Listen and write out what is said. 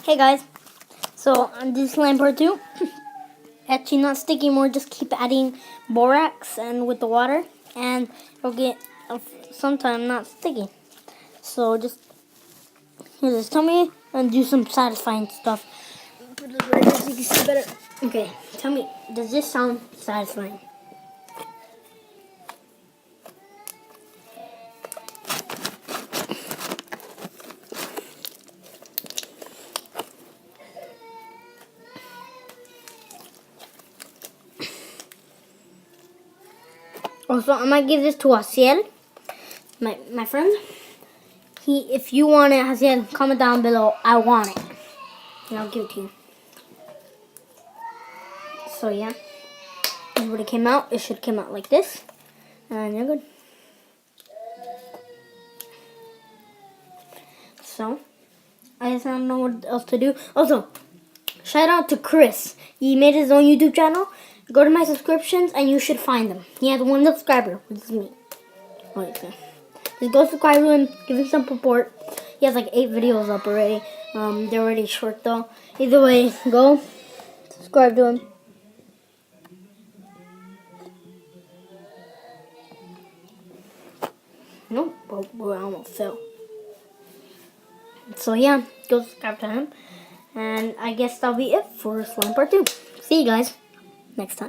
Hey guys, so on this slime part 2, actually not sticky anymore, just keep adding borax and with the water and it'll get sometime not sticky. So just use this tummy and do some satisfying stuff. Put it right here so you can see better. Okay, tell me, does this sound satisfying? Also, I might give this to Asiel, my friend. If you want it, Asiel, comment down below, I want it. And I'll give it to you. So yeah, this is what it came out. It should come out like this. And you're good. So, I just don't know what else to do. Also, shout out to Chris. He made his own YouTube channel. Go to my subscriptions and you should find them. He has 1 subscriber, which is me. Wait, okay. Just go subscribe to him, give him some support. He has like 8 videos up already. They're already short though. Either way, go subscribe to him. Nope, I almost fell. So yeah, go subscribe to him. And I guess that'll be it for Slime Part 2. See you guys next time.